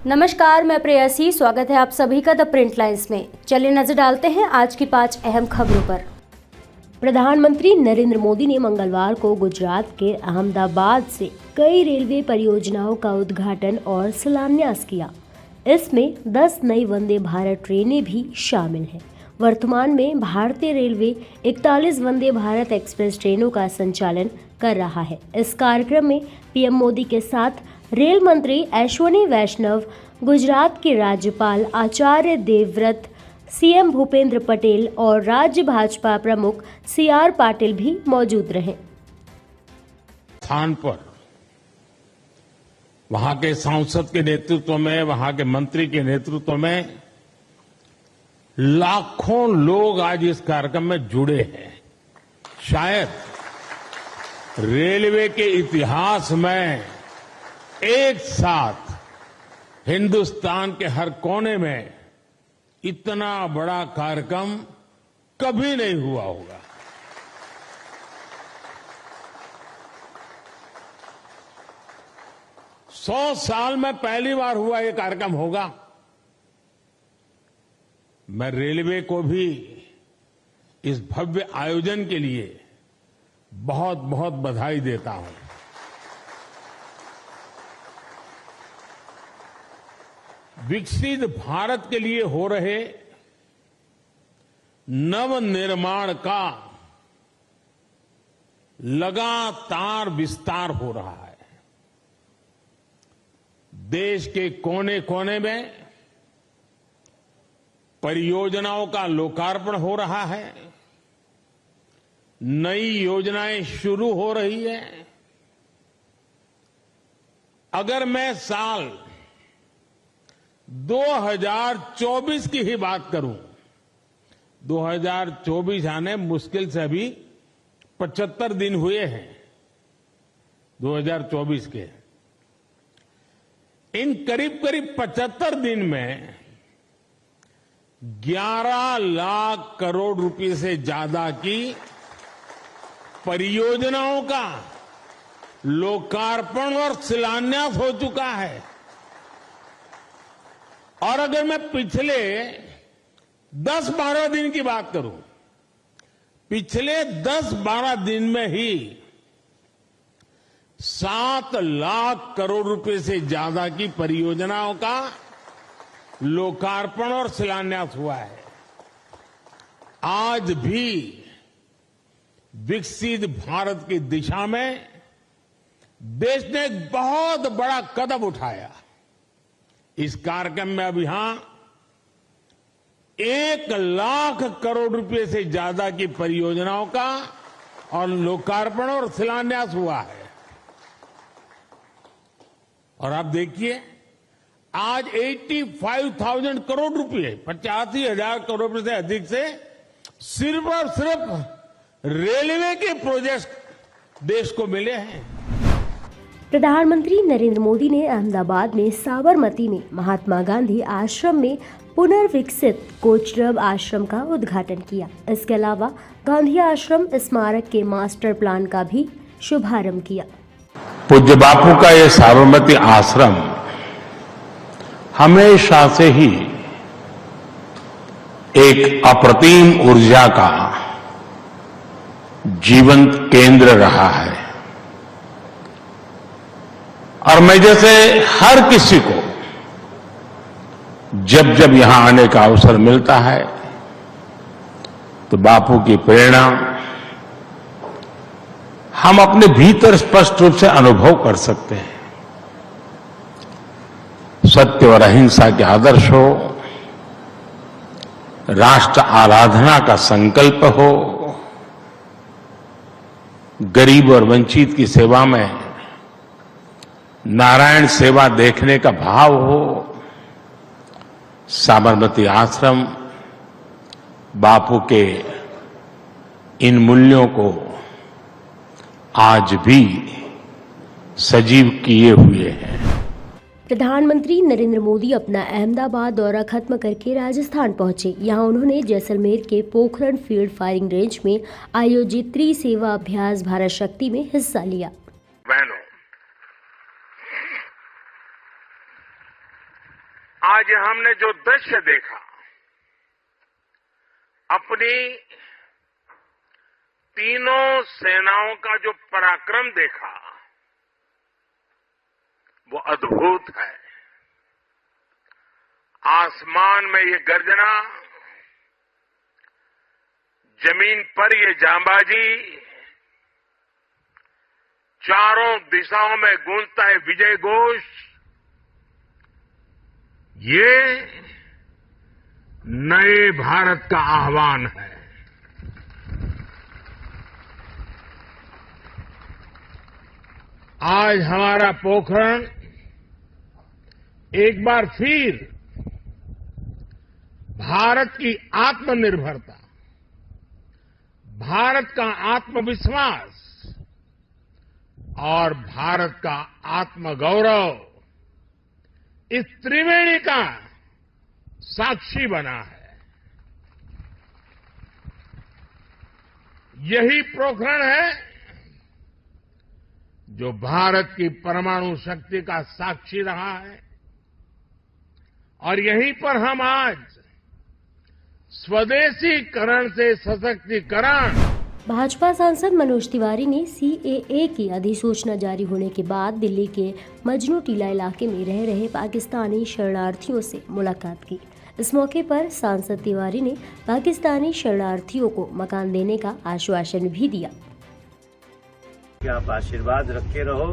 नमस्कार, मैं प्रेयसी। स्वागत है आप सभी का द प्रिंट लाइन्स में। चलिए नजर डालते हैं आज की 5 अहम खबरों पर। प्रधानमंत्री नरेंद्र मोदी ने मंगलवार को गुजरात के अहमदाबाद से कई रेलवे परियोजनाओं का उद्घाटन और शिलान्यास किया। इसमें 10 नई वंदे भारत ट्रेनें भी शामिल हैं। वर्तमान में भारतीय रेलवे 41 वंदे भारत एक्सप्रेस ट्रेनों का संचालन कर रहा है। इस कार्यक्रम में पीएम मोदी के साथ रेल मंत्री अश्विनी वैष्णव, गुजरात के राज्यपाल आचार्य देवव्रत, सीएम भूपेंद्र पटेल और राज्य भाजपा प्रमुख सीआर पाटिल भी मौजूद रहे। स्थान पर वहां के सांसद के नेतृत्व में, वहां के मंत्री के नेतृत्व में लाखों लोग आज इस कार्यक्रम में जुड़े हैं। शायद रेलवे के इतिहास में एक साथ हिंदुस्तान के हर कोने में इतना बड़ा कार्यक्रम कभी नहीं हुआ होगा। सौ साल में पहली बार हुआ ये कार्यक्रम होगा। मैं रेलवे को भी इस भव्य आयोजन के लिए बहुत बहुत बधाई देता हूं। विकसित भारत के लिए हो रहे नवनिर्माण का लगातार विस्तार हो रहा है। देश के कोने कोने में परियोजनाओं का लोकार्पण हो रहा है। नई योजनाएं शुरू हो रही है। अगर मैं साल 2024 की ही बात करूं, 2024 आने मुश्किल से अभी 75 दिन हुए हैं 2024 के। इन करीब करीब 75 दिन में 11 लाख करोड़ रुपए से ज्यादा की परियोजनाओं का लोकार्पण और शिलान्यास हो चुका है। और अगर मैं पिछले 10-12 दिन की बात करूं, पिछले 10-12 दिन में ही 7 लाख करोड़ रुपए से ज्यादा की परियोजनाओं का लोकार्पण और शिलान्यास हुआ है। आज भी विकसित भारत की दिशा में देश ने एक बहुत बड़ा कदम उठाया। इस कार्यक्रम में अब यहां 1 लाख करोड़ रुपए से ज्यादा की परियोजनाओं का और लोकार्पण और शिलान्यास हुआ है। और आप देखिए, आज 85,000 करोड़ रुपए, 85,000 करोड़ रुपए से अधिक से सिर्फ और सिर्फ रेलवे के प्रोजेक्ट देश को मिले हैं। प्रधानमंत्री नरेंद्र मोदी ने अहमदाबाद में साबरमती में महात्मा गांधी आश्रम में पुनर्विकसित कोचरब आश्रम का उद्घाटन किया। इसके अलावा गांधी आश्रम स्मारक के मास्टर प्लान का भी शुभारंभ किया। पूज्य बापू का ये साबरमती आश्रम हमेशा से ही एक अप्रतिम ऊर्जा का जीवंत केंद्र रहा है। और मैं जैसे हर किसी को जब जब यहां आने का अवसर मिलता है तो बापू की प्रेरणा हम अपने भीतर स्पष्ट रूप से अनुभव कर सकते हैं। सत्य और अहिंसा के आदर्श हो, राष्ट्र आराधना का संकल्प हो, गरीब और वंचित की सेवा में नारायण सेवा देखने का भाव हो, साबरमती आश्रम बापू के इन मूल्यों को आज भी सजीव किए हुए हैं। प्रधानमंत्री नरेंद्र मोदी अपना अहमदाबाद दौरा खत्म करके राजस्थान पहुंचे। यहां उन्होंने जैसलमेर के पोखरण फील्ड फायरिंग रेंज में आयोजित त्रिसेवा अभ्यास भारत शक्ति में हिस्सा लिया। आज हमने जो दृश्य देखा, अपनी तीनों सेनाओं का जो पराक्रम देखा, वो अद्भुत है। आसमान में ये गर्जना, जमीन पर ये जांबाजी, चारों दिशाओं में गूंजता है विजय घोष, ये नए भारत का आह्वान है। आज हमारा पोखरण एक बार फिर भारत की आत्मनिर्भरता, भारत का आत्मविश्वास और भारत का आत्मगौरव, इस त्रिवेणी का साक्षी बना है। यही पोखरण है जो भारत की परमाणु शक्ति का साक्षी रहा है, और यहीं पर हम आज स्वदेशीकरण से सशक्तिकरण। भाजपा सांसद मनोज तिवारी ने सीएए की अधिसूचना जारी होने के बाद दिल्ली के मजनू टीला इलाके में रह रहे पाकिस्तानी शरणार्थियों से मुलाकात की। इस मौके पर सांसद तिवारी ने पाकिस्तानी शरणार्थियों को मकान देने का आश्वासन भी दिया। कि आप आशीर्वाद रखे रहो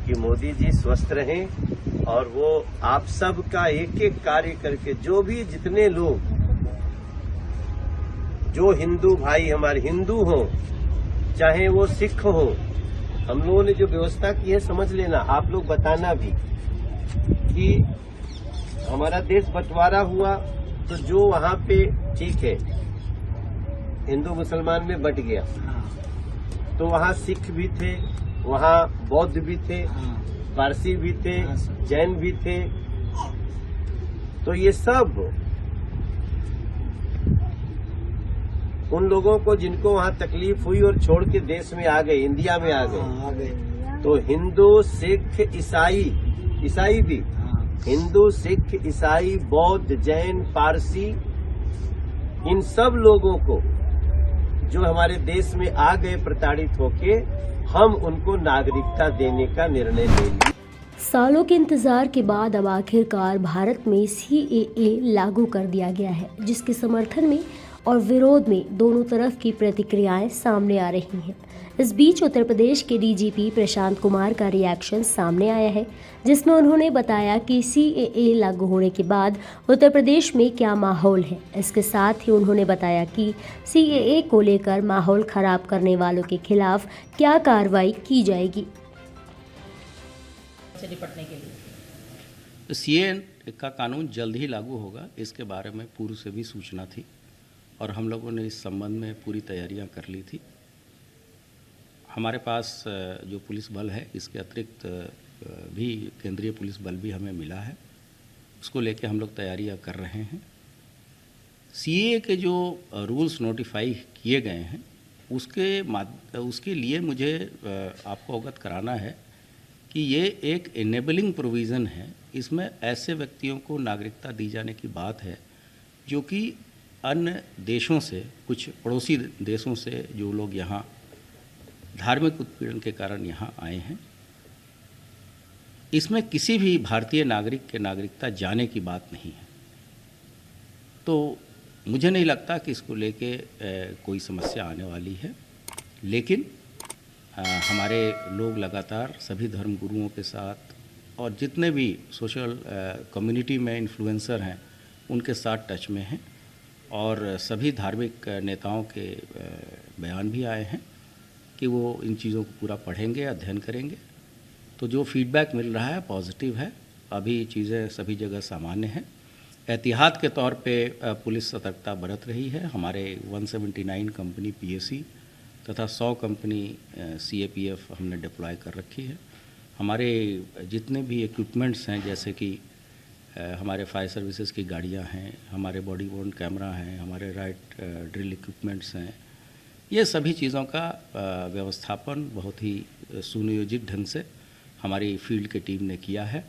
कि मोदी जी स्वस्थ रहें और वो आप सब का एक एक कार्य करके, जो भी जितने लोग, जो हिंदू भाई हमारे हिंदू हों चाहे वो सिख हों, हम लोगों ने जो व्यवस्था की है समझ लेना, आप लोग बताना भी कि हमारा देश बंटवारा हुआ तो जो वहां पे ठीक है हिंदू मुसलमान में बंट गया, तो वहां सिख भी थे, वहां बौद्ध भी थे, पारसी भी थे, जैन भी थे, तो ये सब उन लोगों को जिनको वहां तकलीफ हुई और छोड़ के देश में आ गए, इंडिया में आ गए, तो हिंदू सिख ईसाई भी, हिंदू सिख ईसाई बौद्ध जैन पारसी, इन सब लोगों को जो हमारे देश में आ गए प्रताड़ित होके, हम उनको नागरिकता देने का निर्णय ले लिया। सालों के इंतजार के बाद अब आखिरकार भारत में सीएए लागू कर दिया गया है, जिसके समर्थन में और विरोध में दोनों तरफ की प्रतिक्रियाएं सामने आ रही हैं। इस बीच उत्तर प्रदेश के डीजीपी प्रशांत कुमार का रिएक्शन सामने आया है, जिसमें उन्होंने बताया कि सीएए लागू होने के बाद उत्तर प्रदेश में क्या माहौल है। इसके साथ ही उन्होंने बताया कि सीएए को लेकर माहौल खराब करने वालों के खिलाफ क्या कार्रवाई की जाएगी। निपटने के लिए सीएए का कानून जल्द ही लागू होगा, इसके बारे में पूर्व से भी सूचना थी और हम लोगों ने इस संबंध में पूरी तैयारियां कर ली थी। हमारे पास जो पुलिस बल है, इसके अतिरिक्त भी केंद्रीय पुलिस बल भी हमें मिला है, उसको लेके हम लोग तैयारियां कर रहे हैं। सीएए के जो रूल्स नोटिफाई किए गए हैं उसके लिए मुझे आपको अवगत कराना है कि ये एक इनेबलिंग प्रोविज़न है। इसमें ऐसे व्यक्तियों को नागरिकता दी जाने की बात है जो कि अन्य देशों से, कुछ पड़ोसी देशों से जो लोग यहाँ धार्मिक उत्पीड़न के कारण यहाँ आए हैं, इसमें किसी भी भारतीय नागरिक के नागरिकता जाने की बात नहीं है। तो मुझे नहीं लगता कि इसको लेके कोई समस्या आने वाली है, लेकिन हमारे लोग लगातार सभी धर्म गुरुओं के साथ और जितने भी सोशल कम्युनिटी में इन्फ्लुएंसर हैं उनके साथ टच में हैं, और सभी धार्मिक नेताओं के बयान भी आए हैं कि वो इन चीज़ों को पूरा पढ़ेंगे, अध्ययन करेंगे। तो जो फीडबैक मिल रहा है पॉजिटिव है। अभी चीज़ें सभी जगह सामान्य हैं। एहतियात के तौर पे पुलिस सतर्कता बरत रही है। हमारे 179 कंपनी पीएसी तथा 100 कंपनी सीएपीएफ हमने डिप्लॉय कर रखी है। हमारे जितने भी इक्विपमेंट्स हैं, जैसे कि हमारे फायर सर्विसेज की गाड़ियां हैं, हमारे बॉडी वॉर्न कैमरा हैं, हमारे राइट ड्रिल इक्विपमेंट्स हैं, ये सभी चीज़ों का व्यवस्थापन बहुत ही सुनियोजित ढंग से हमारी फील्ड की टीम ने किया है।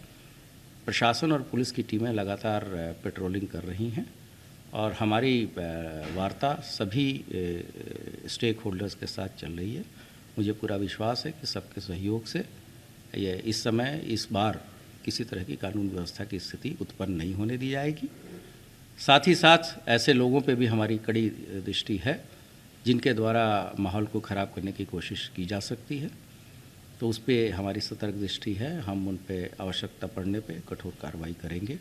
प्रशासन और पुलिस की टीमें लगातार पेट्रोलिंग कर रही हैं और हमारी वार्ता सभी स्टेक होल्डर्स के साथ चल रही है। मुझे पूरा विश्वास है कि सबके सहयोग से ये इस समय इस बार किसी तरह की कानून व्यवस्था की स्थिति उत्पन्न नहीं होने दी जाएगी। साथ ही साथ ऐसे लोगों पे भी हमारी कड़ी दृष्टि है जिनके द्वारा माहौल को ख़राब करने की कोशिश की जा सकती है, तो उस पर हमारी सतर्क दृष्टि है। हम उन पे आवश्यकता पड़ने पे कठोर कार्रवाई करेंगे।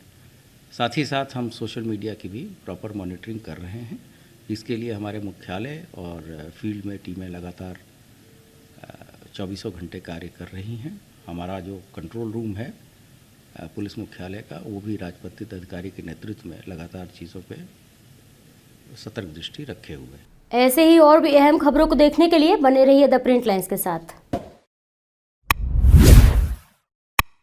साथ ही साथ हम सोशल मीडिया की भी प्रॉपर मॉनिटरिंग कर रहे हैं। इसके लिए हमारे मुख्यालय और फील्ड में टीमें लगातार 24 घंटे कार्य कर रही हैं। हमारा जो कंट्रोल रूम है पुलिस मुख्यालय का, वो भी राजपत्रित अधिकारी के नेतृत्व में लगातार चीज़ों पे सतर्क दृष्टि रखे हुए। ऐसे ही और भी अहम खबरों को देखने के लिए बने रहिए द प्रिंट लाइन्स के साथ।